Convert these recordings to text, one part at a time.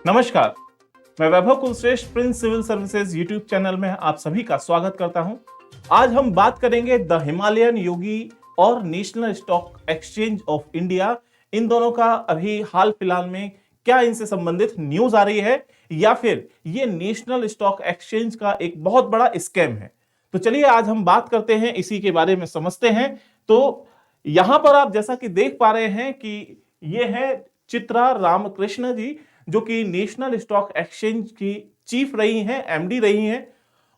नमस्कार, मैं Vaibhav Kulshreshtha Prince Civil Services YouTube channel में आप सभी का स्वागत करता हूं। आज हम बात करेंगे द हिमालयन योगी और National Stock Exchange of India. इन दोनों का अभी हाल फिलहाल में क्या इनसे संबंधित न्यूज आ रही है या फिर ये नेशनल स्टॉक एक्सचेंज का एक बहुत बड़ा स्कैम है। तो चलिए आज हम बात करते हैं, इसी के बारे में समझते हैं। तो यहां पर आप जैसा कि देख पा रहे हैं कि ये है चित्रा रामकृष्ण जी, जो कि नेशनल स्टॉक एक्सचेंज की चीफ रही हैं, एमडी रही हैं।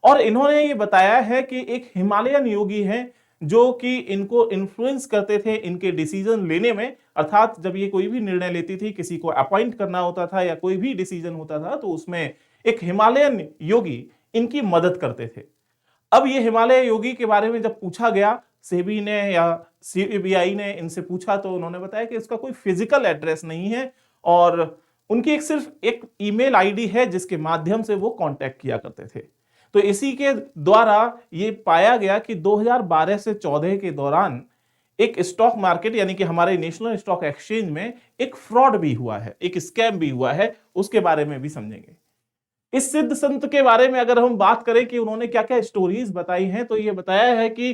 और इन्होंने ये बताया है कि एक हिमालयन योगी हैं जो कि इनको इन्फ्लुएंस करते थे इनके डिसीजन लेने में। अर्थात जब ये कोई भी निर्णय लेती थी, किसी को अपॉइंट करना होता था या कोई भी डिसीजन होता था, तो उसमें एक हिमालयन योगी इनकी मदद करते थे। अब ये हिमालय योगी के बारे में जब पूछा गया, सेबी ने या सीबीआई ने इनसे पूछा, तो उन्होंने बताया कि इसका कोई फिजिकल एड्रेस नहीं है और उनकी सिर्फ एक ईमेल आईडी है जिसके माध्यम से वो कांटेक्ट किया करते थे। तो इसी के द्वारा ये पाया गया कि 2012 से 14 के दौरान एक स्टॉक मार्केट यानी कि हमारे नेशनल स्टॉक एक्सचेंज में एक फ्रॉड भी हुआ है, एक स्कैम भी हुआ है। उसके बारे में भी समझेंगे। इस सिद्ध संत के बारे में अगर हम बात करें कि उन्होंने क्या क्या स्टोरीज बताई हैं, तो ये बताया है कि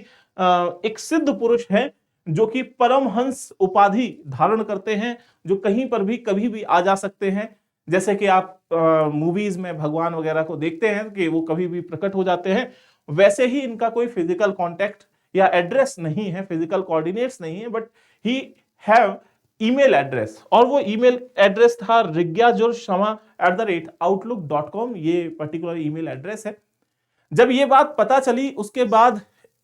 एक सिद्ध पुरुष है जो कि परमहंस उपाधि धारण करते हैं, जो कहीं पर भी कभी भी आ जा सकते हैं। जैसे कि आप मूवीज में भगवान वगैरह को देखते हैं कि वो कभी भी प्रकट हो जाते हैं, वैसे ही इनका कोई फिजिकल कांटेक्ट या एड्रेस नहीं है, फिजिकल कोऑर्डिनेट्स नहीं है, but he have email address. और वो ईमेल एड्रेस था rigyajorsharma@outlook.com। ये पर्टिकुलर ईमेल एड्रेस है। जब ये बात पता चली, उसके बाद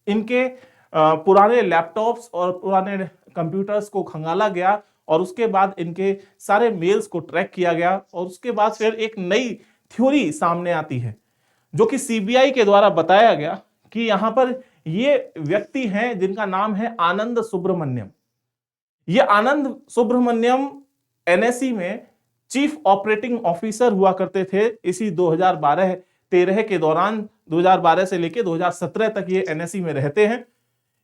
इनके पुराने लैपटॉप्स और पुराने कंप्यूटर्स को खंगाला गया और उसके बाद इनके सारे मेल्स को ट्रैक किया गया। और उसके बाद फिर एक नई थ्योरी सामने आती है जो कि सीबीआई के द्वारा बताया गया कि यहां पर ये व्यक्ति हैं जिनका नाम है आनंद सुब्रमण्यम। ये आनंद सुब्रमण्यम एनएसई में चीफ ऑपरेटिंग ऑफिसर हुआ करते थे इसी 2012-13 के दौरान। 2012 से लेकर 2017 तक ये एनएसई में रहते हैं।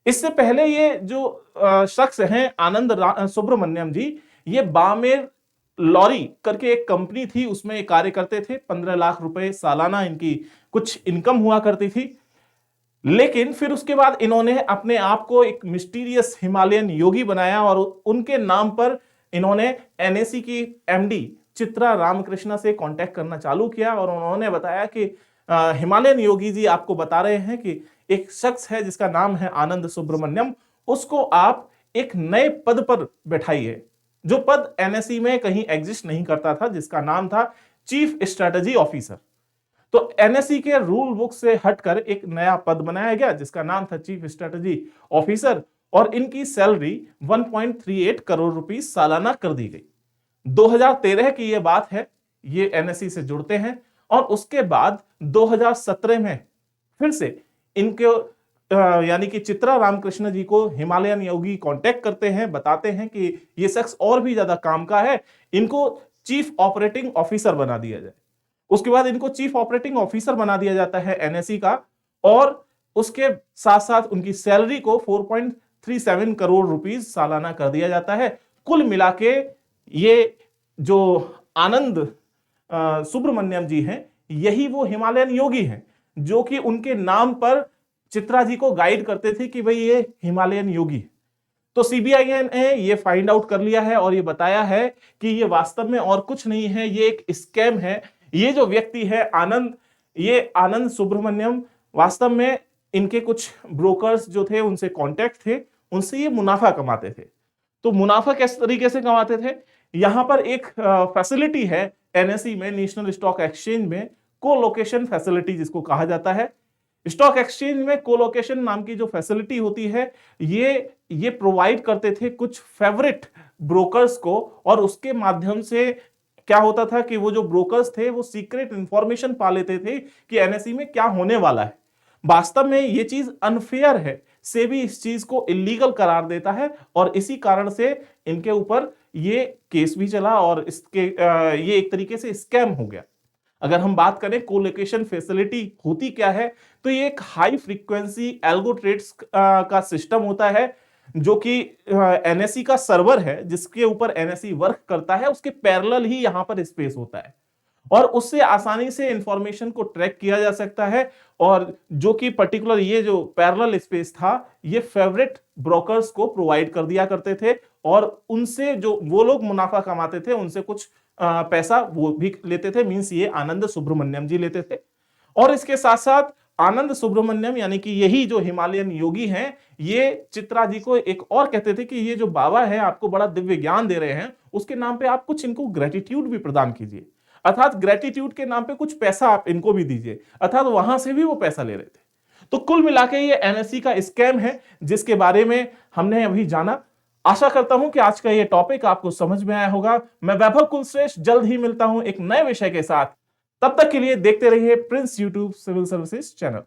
इससे पहले ये जो शख्स हैं आनंद सुब्रमण्यम जी, ये बामेर लॉरी करके एक कंपनी थी, उसमें ये कार्य करते थे। 15 लाख रुपए सालाना इनकी कुछ इनकम हुआ करती थी। लेकिन फिर उसके बाद इन्होंने अपने आप को एक मिस्टीरियस हिमालयन योगी बनाया और उनके नाम पर इन्होंने एनएसई की एमडी चित्रा रामकृष्ण से कांटेक्ट करना चालू किया। और उन्होंने बताया कि हिमालयन योगी जी आपको बता रहे हैं कि एक शख्स है जिसका नाम है आनंद सुब्रमण्यम, उसको आप एक नए पद पर बैठाइए, जो पद एनएसई में कहीं एग्जिस्ट नहीं करता था, जिसका नाम था चीफ स्ट्रेटजी ऑफिसर। तो एनएसई के रूल बुक से हटकर एक नया पद बनाया गया जिसका नाम था चीफ स्ट्रेटजी ऑफिसर और इनकी सैलरी 1.38 करोड़ रुपीस सालाना कर दी गई। 2013 की यह बात है, ये एनएसई से जुड़ते हैं और उसके बाद 2017 में फिर से इनके यानी कि चित्रा रामकृष्ण जी को हिमालयन योगी कांटेक्ट करते हैं, बताते हैं कि ये शख्स और भी ज्यादा काम का है, इनको चीफ ऑपरेटिंग ऑफिसर बना दिया जाए। उसके बाद इनको चीफ ऑपरेटिंग ऑफिसर बना दिया जाता है एनएसई का और उसके साथ साथ उनकी सैलरी को 4.37 करोड़ रुपीस सालाना कर दिया जाता है। कुल मिला के ये जो आनंद सुब्रमण्यम जी हैं, यही वो हिमालयन योगी हैं जो कि उनके नाम पर चित्रा जी को गाइड करते थे कि भाई ये हिमालयन योगी। तो सीबीआई ने ये फाइंड आउट कर लिया है और ये बताया है कि ये वास्तव में और कुछ नहीं है, ये एक स्कैम है। ये जो व्यक्ति है आनंद, ये आनंद सुब्रमण्यम, वास्तव में इनके कुछ ब्रोकर्स जो थे उनसे कांटेक्ट थे, उनसे ये मुनाफा कमाते थे। तो मुनाफा किस तरीके से कमाते थे, यहां पर एक फैसिलिटी है एनएसई में, नेशनल स्टॉक एक्सचेंज में, कोलोकेशन फैसिलिटी जिसको कहा जाता है। स्टॉक एक्सचेंज में कोलोकेशन नाम की जो फैसिलिटी होती है, ये प्रोवाइड करते थे कुछ फेवरेट ब्रोकर्स को और उसके माध्यम से क्या होता था कि वो जो ब्रोकर्स थे वो सीक्रेट इंफॉर्मेशन पा लेते थे कि एनएसई में क्या होने वाला है। वास्तव में ये चीज अनफेयर है, सेबी इस चीज को इलीगल करार देता है और इसी कारण से इनके ऊपर ये केस भी चला और इसके ये एक तरीके से स्कैम हो गया। अगर हम बात करें कोलोकेशन फैसिलिटी होती क्या है, तो ये एक हाई फ्रीक्वेंसी एल्गो ट्रेड्स का सिस्टम होता है जो कि एनएसई का सर्वर है जिसके ऊपर एनएसई वर्क करता है, उसके पैरेलल ही यहां पर स्पेस होता है। और उससे आसानी से इंफॉर्मेशन को ट्रैक किया जा सकता है। और जो कि पर्टिकुलर ये जो पैरेलल स्पेस था, ये फेवरेट ब्रोकर्स को प्रोवाइड कर दिया करते थे और उनसे जो वो लोग मुनाफा कमाते थे उनसे कुछ पैसा वो भी लेते थे। मींस ये आनंद सुब्रमण्यम जी लेते थे। और इसके साथ साथ आनंद सुब्रमण्यम यानी कि यही जो हिमालयन योगी हैं, ये चित्रा जी को एक और कहते थे कि ये जो बाबा है आपको बड़ा दिव्य ज्ञान दे रहे हैं, उसके नाम पे आप कुछ इनको ग्रेटिट्यूड भी प्रदान कीजिए, अर्थात ग्रेटिट्यूड के नाम पे कुछ पैसा आप इनको भी दीजिए, अर्थात वहां से भी वो पैसा ले रहे थे। तो कुल मिला के ये एनएससी का स्कैम है जिसके बारे में हमने अभी जाना। आशा करता हूं कि आज का ये टॉपिक आपको समझ में आया होगा। मैं वैभव कुलश्रेष्ठ जल्द ही मिलता हूं एक नए विषय के साथ। तब तक के लिए देखते रहिए Prince YouTube civil services channel.